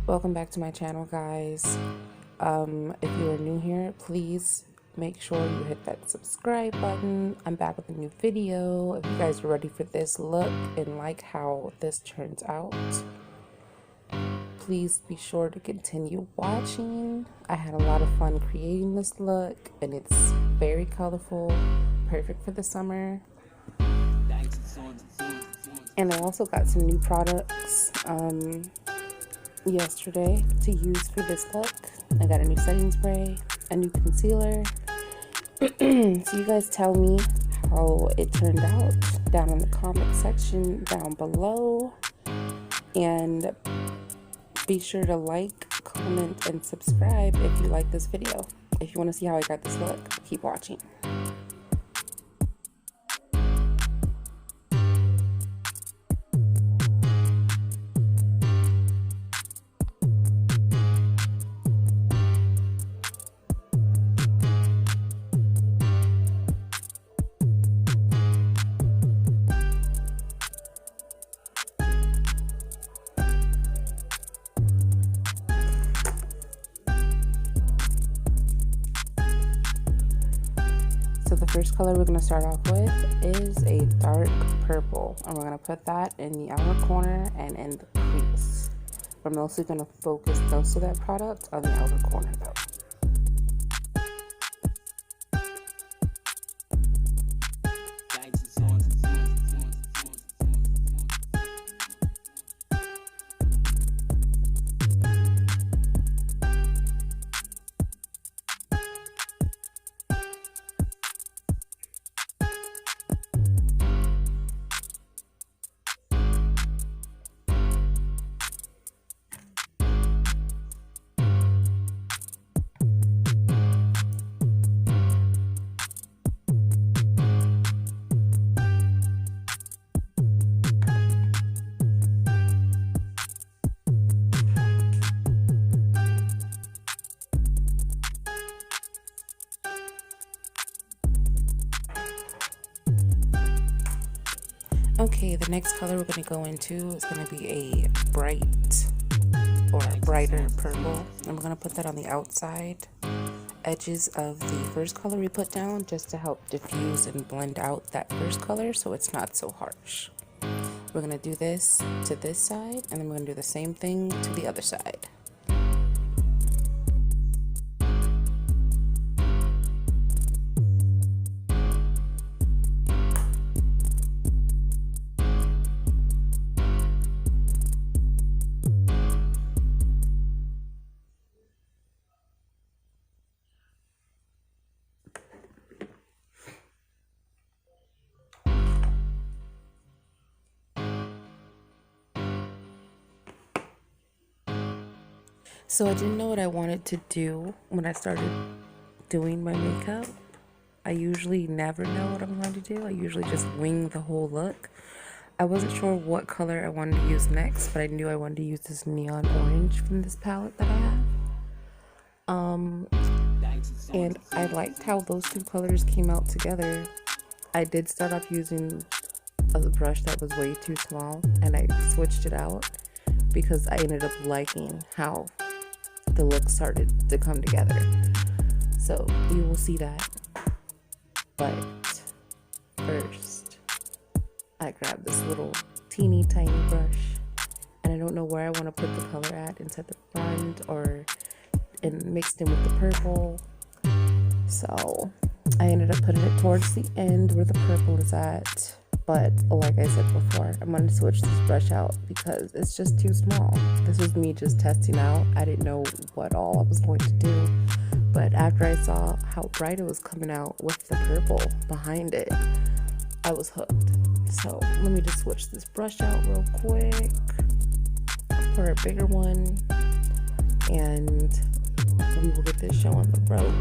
Welcome back to my channel, guys. If you are new here, please make sure you hit that subscribe button. I'm back with a new video. If you guys are ready for this look and like how this turns out, please be sure to continue watching. I had a lot of fun creating this look, and it's very colorful, perfect for the summer. And I also got some new products yesterday to use for this look. I got a new setting spray, a new concealer. So you guys tell me how it turned out down in the comment section down below, and be sure to like, comment, and subscribe if you like this video. If you want to see how I got this look, keep watching. So the first color we're going to start off with is a dark purple, and we're going to put that in the outer corner and in the crease. We're mostly going to focus most of that product on the outer corner though. Okay, the next color we're going to go into is going to be a bright or a brighter purple, and we're going to put that on the outside edges of the first color we put down, just to help diffuse and blend out that first color so it's not so harsh. We're going to do this to this side, and then we're going to do the same thing to the other side. So I didn't know what I wanted to do when I started doing my makeup. I usually never know what I'm going to do. I usually just wing the whole look. I wasn't sure what color I wanted to use next, but I knew I wanted to use this neon orange from this palette that I have. And I liked how those two colors came out together. I did start off using a brush that was way too small, and I switched it out because I ended up liking how the look started to come together. So you will see that. But first, I grabbed this little teeny tiny brush, and I don't know where I want to put the color at, inside the front or mixed in with the purple. So I ended up putting it towards the end where the purple is at. But like I said before, I'm going to switch this brush out because it's just too small. This was me just testing out. I didn't know what all I was going to do. But after I saw how bright it was coming out with the purple behind it, I was hooked. So let me just switch this brush out real quick for a bigger one. And we will get this show on the road.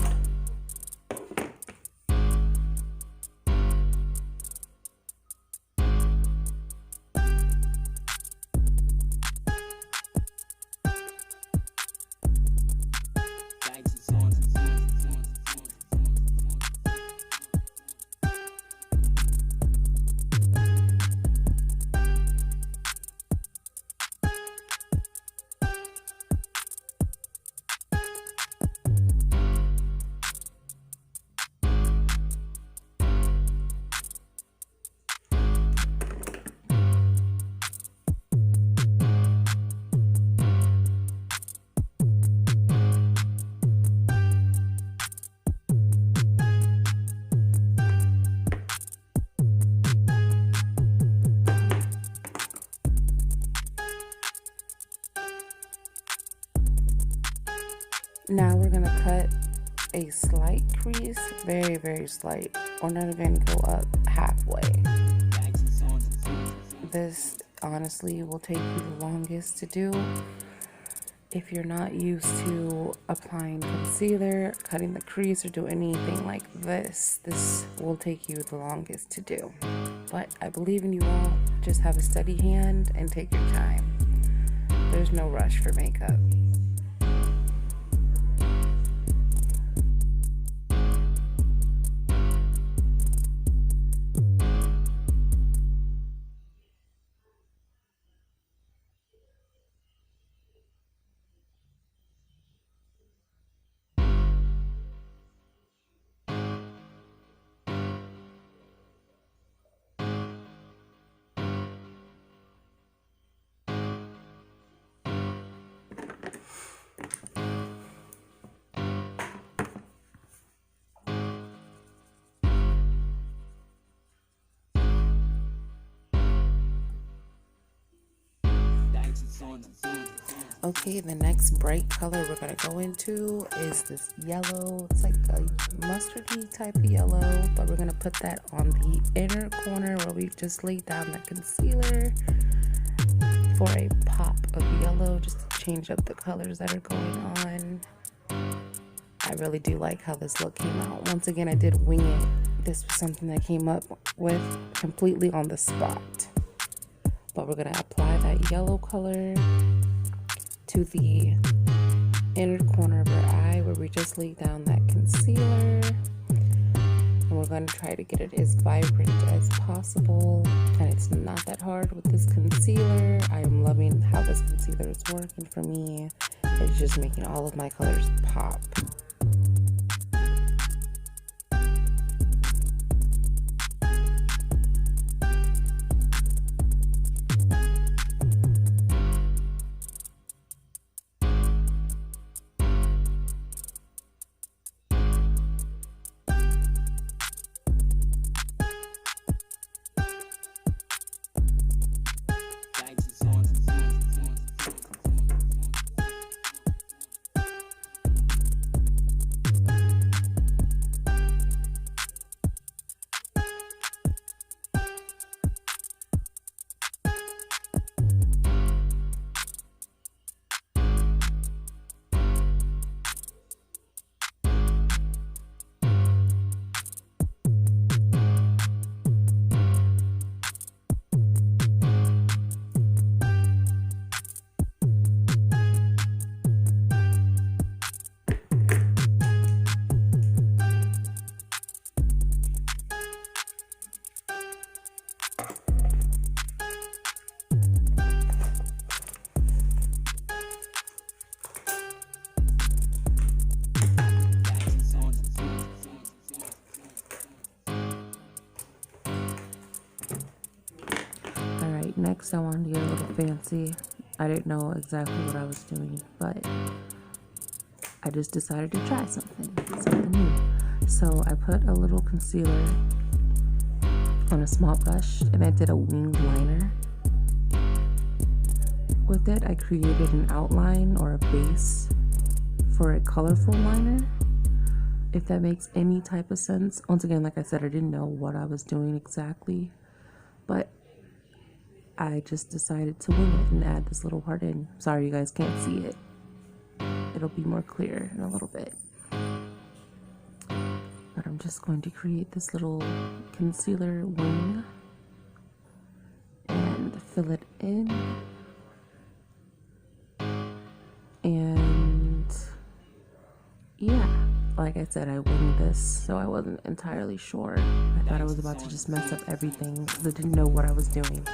Now we're gonna cut a slight crease, very, very slight. We're not even go up halfway. This honestly will take you the longest to do. If you're not used to applying concealer, cutting the crease, or do anything like this, this will take you the longest to do. But I believe in you all. Just have a steady hand and take your time. There's no rush for makeup. Okay, the next bright color we're gonna go into is this yellow. It's like a mustardy type of yellow, but we're gonna put that on the inner corner where we just laid down the concealer for a pop of yellow, just to change up the colors that are going on. I really do like how this look came out. Once again, I did wing it. This was something that came up with completely on the spot. But we're gonna apply that yellow color to the inner corner of her eye where we just laid down that concealer. And we're going to try to get it as vibrant as possible. And it's not that hard with this concealer. I am loving how this concealer is working for me. It's just making all of my colors pop. Next, I wanted to get a little fancy. I didn't know exactly what I was doing, but I just decided to try something new. So I put a little concealer on a small brush, and I did a winged liner. With it, I created an outline or a base for a colorful liner, if that makes any type of sense. Once again, like I said, I didn't know what I was doing exactly, but I just decided to wing it and add this little part in. Sorry you guys can't see it. It'll be more clear in a little bit. But I'm just going to create this little concealer wing and fill it in. And yeah, like I said, I winged this, so I wasn't entirely sure. I thought I was about to just mess up everything because I didn't know what I was doing.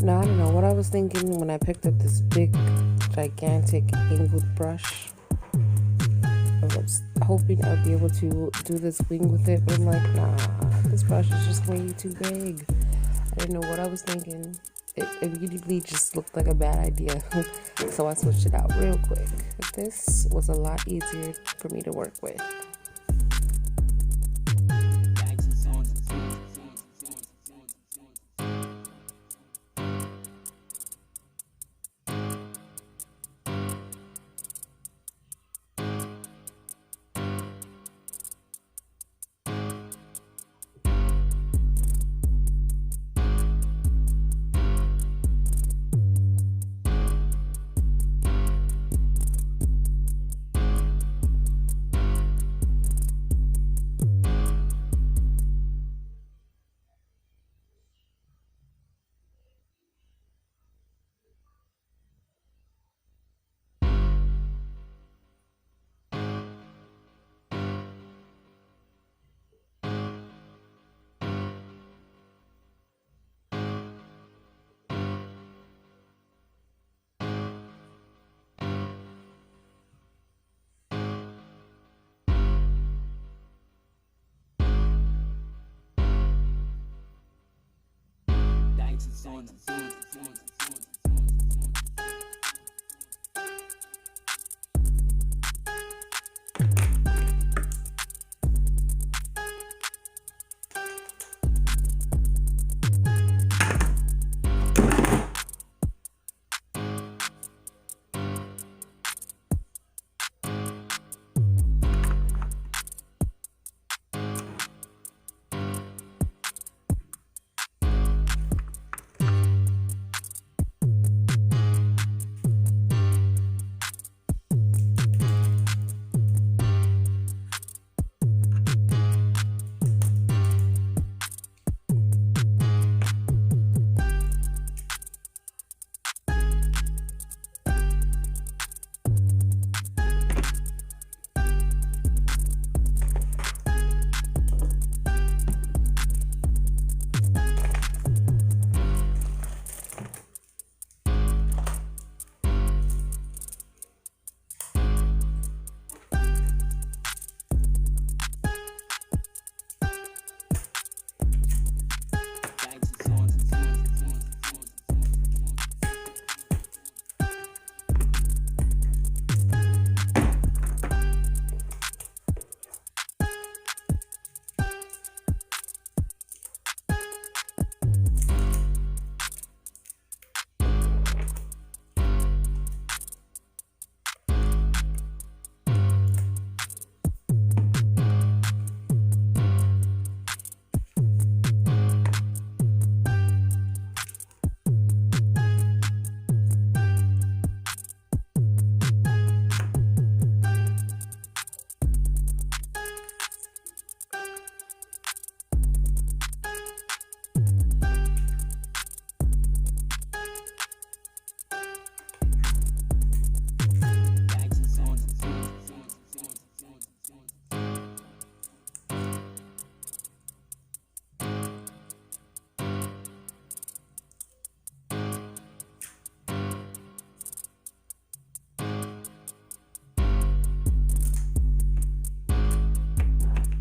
Now, I don't know what I was thinking when I picked up this big, gigantic angled brush. I was hoping I'd be able to do this wing with it, but I'm like, nah, this brush is just way too big. I didn't know what I was thinking. It immediately just looked like a bad idea. So I switched it out real quick. This was a lot easier for me to work with.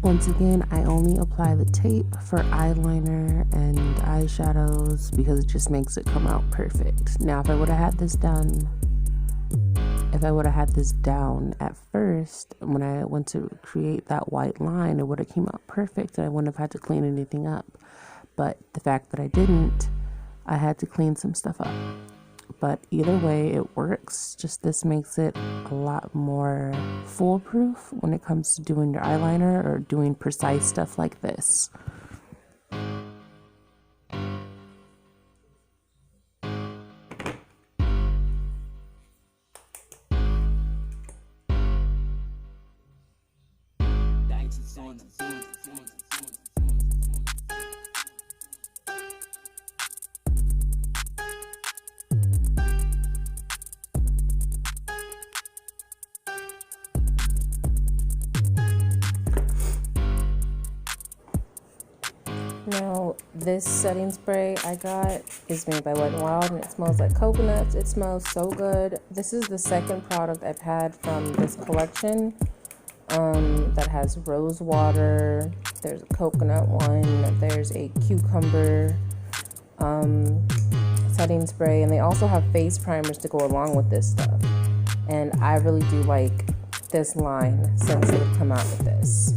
Once again, I only apply the tape for eyeliner and eyeshadows because it just makes it come out perfect. Now, if I would have had this down at first, when I went to create that white line, it would have came out perfect and I wouldn't have had to clean anything up. But the fact that I didn't, I had to clean some stuff up. But either way, it works. Just this makes it a lot more foolproof when it comes to doing your eyeliner or doing precise stuff like this. Now, this setting spray I got is made by Wet n Wild, and it smells like coconuts. It smells so good. This is the second product I've had from this collection that has rose water. There's a coconut one. There's a cucumber setting spray, and they also have face primers to go along with this stuff. And I really do like this line since they've come out with this.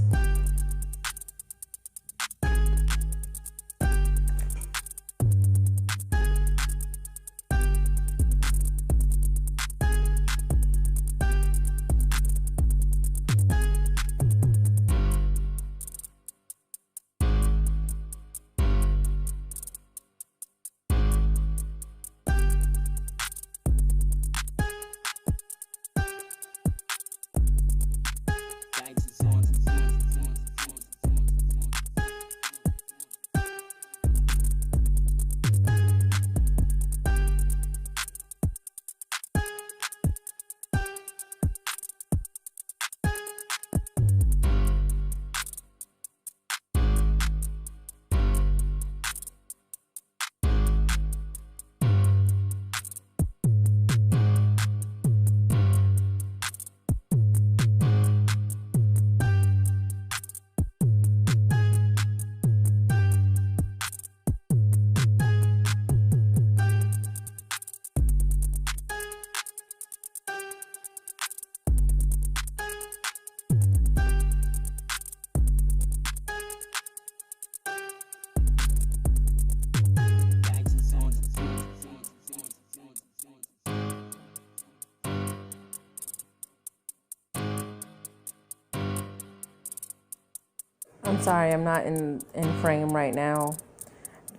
I'm sorry, I'm not in frame right now.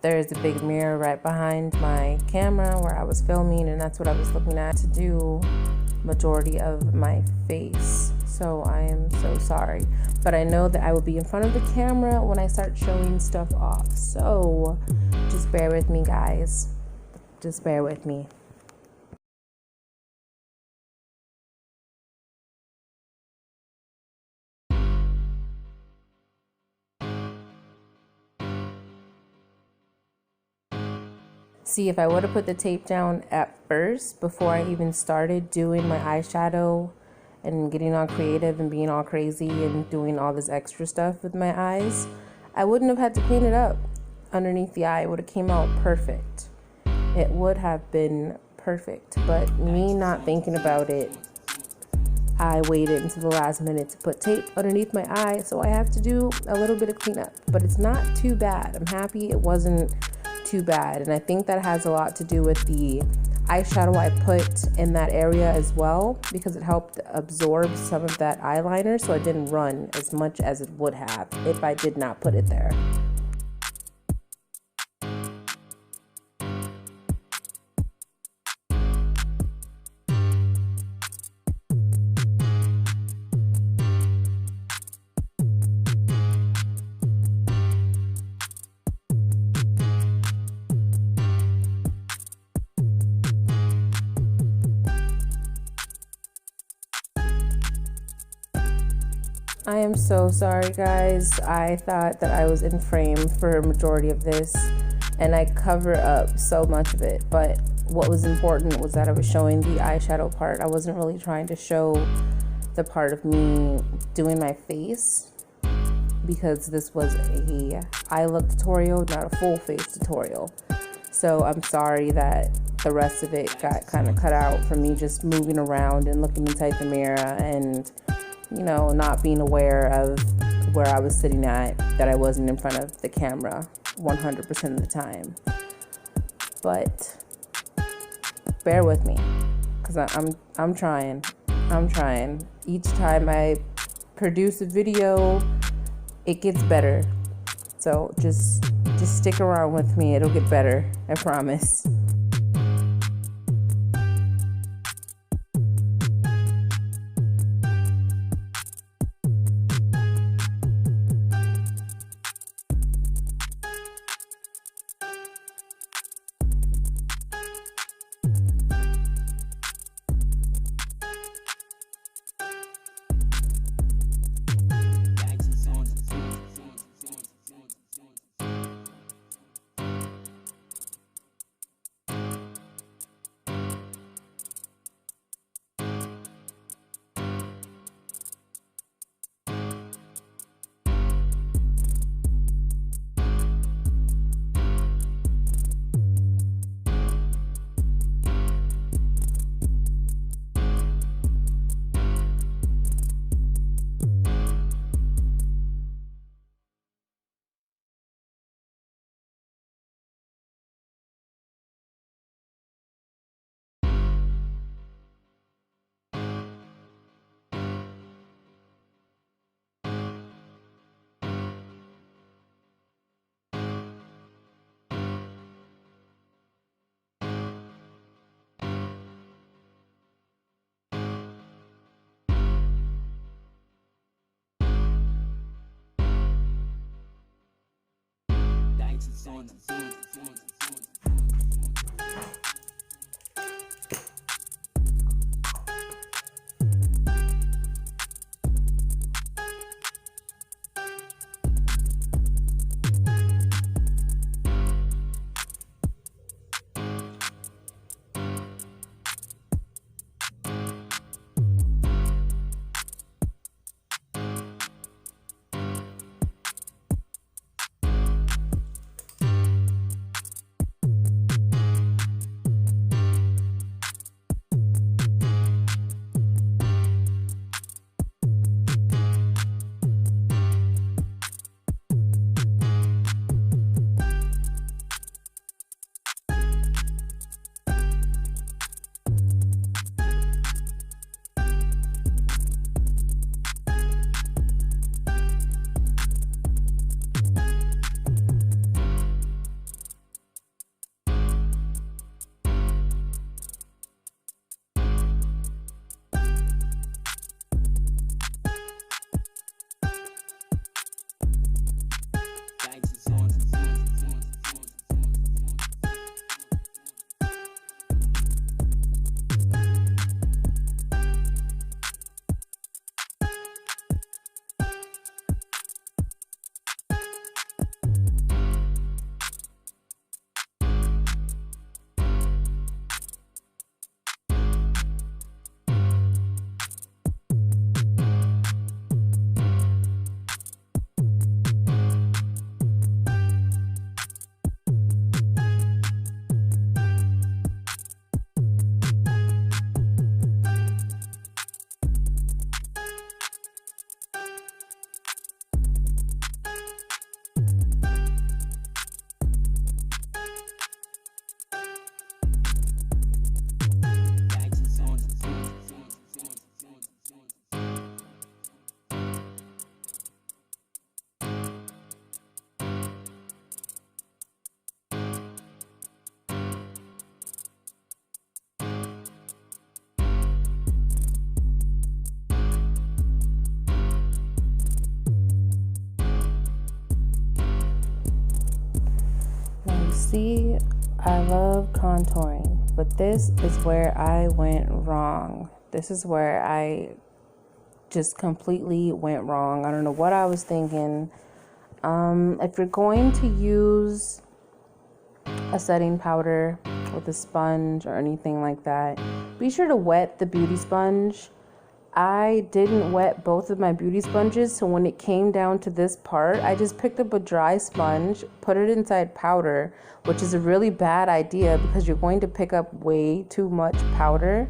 There's a big mirror right behind my camera where I was filming, and that's what I was looking at to do majority of my face. So I am so sorry. But I know that I will be in front of the camera when I start showing stuff off. So just bear with me, guys. Just bear with me. See, if I would have put the tape down at first before I even started doing my eyeshadow and getting all creative and being all crazy and doing all this extra stuff with my eyes, I wouldn't have had to clean it up underneath the eye. It would have came out perfect. It would have been perfect. But me not thinking about it, I waited until the last minute to put tape underneath my eye, so I have to do a little bit of cleanup. But it's not too bad. I'm happy it wasn't too bad, and I think that has a lot to do with the eyeshadow I put in that area as well, because it helped absorb some of that eyeliner, so it didn't run as much as it would have if I did not put it there. I am so sorry, guys. I thought that I was in frame for a majority of this, and I cover up so much of it, but what was important was that I was showing the eyeshadow part. I wasn't really trying to show the part of me doing my face, because this was a eye look tutorial, not a full face tutorial. So I'm sorry that the rest of it got kind of cut out from me just moving around and looking inside the mirror and, you know, not being aware of where I was sitting at, that I wasn't in front of the camera 100% of the time. But bear with me, because I'm trying. Each time I produce a video, it gets better. So just stick around with me. It'll get better, I promise. See, I love contouring, but this is where I went wrong. This is where I just completely went wrong. I don't know what I was thinking. If you're going to use a setting powder with a sponge or anything like that, be sure to wet the beauty sponge. I didn't wet both of my beauty sponges, so when it came down to this part, I just picked up a dry sponge, put it inside powder, which is a really bad idea because you're going to pick up way too much powder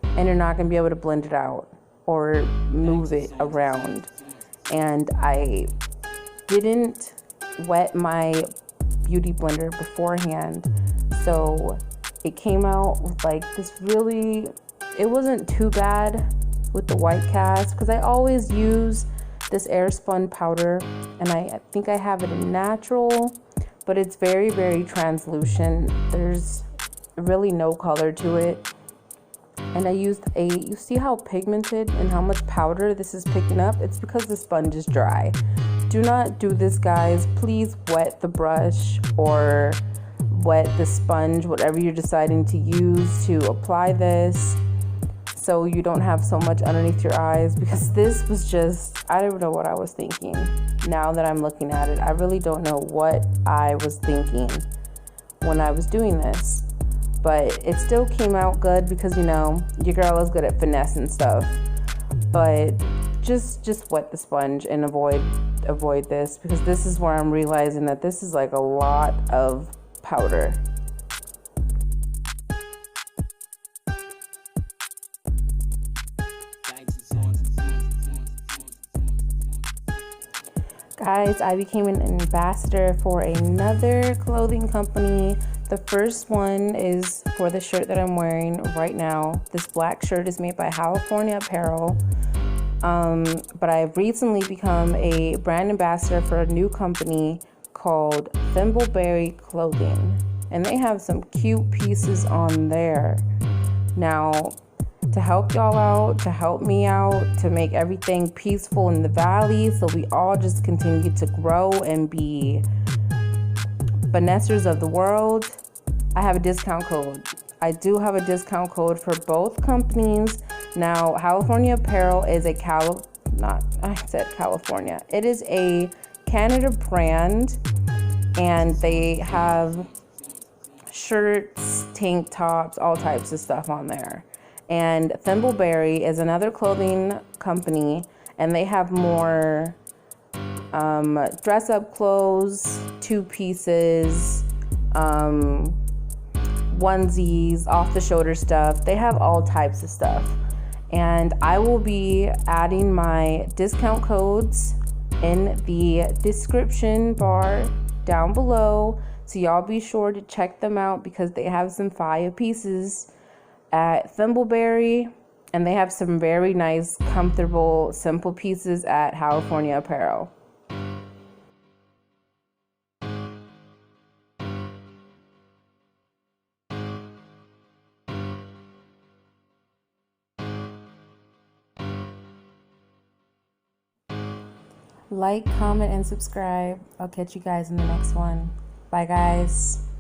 and you're not going to be able to blend it out or move it around. And I didn't wet my beauty blender beforehand, so it came out with like this really, it wasn't too bad with the white cast because I always use this air spun powder, and I think I have it in natural, but it's very, very translucent. There's really no color to it. And I used you see how pigmented and how much powder this is picking up? It's because the sponge is dry. Do not do this, guys. Please wet the brush or wet the sponge, whatever you're deciding to use to apply this, so you don't have so much underneath your eyes, because this was just, I don't know what I was thinking. Now that I'm looking at it, I really don't know what I was thinking when I was doing this, but it still came out good because, you know, your girl is good at finesse and stuff. But just wet the sponge and avoid this, because this is where I'm realizing that this is like a lot of powder. Guys, I became an ambassador for another clothing company. The first one is for the shirt that I'm wearing right now. This black shirt is made by HALIFORNIA Apparel. But I've recently become a brand ambassador for a new company called Tumblebee Clothing. And they have some cute pieces on there. Now, to help y'all out, to help me out, to make everything peaceful in the valley so we all just continue to grow and be finessers of the world, I have a discount code. I do have a discount code for both companies. Now, California Apparel is a California. It is a Canada brand, and they have shirts, tank tops, all types of stuff on there. And Thimbleberry is another clothing company, and they have more dress up clothes, two pieces, onesies, off the shoulder stuff. They have all types of stuff. And I will be adding my discount codes in the description bar down below. So y'all be sure to check them out because they have some fire pieces at Thimbleberry, and they have some very nice, comfortable, simple pieces at California Apparel. Like, comment, and subscribe. I'll catch you guys in the next one. Bye, guys.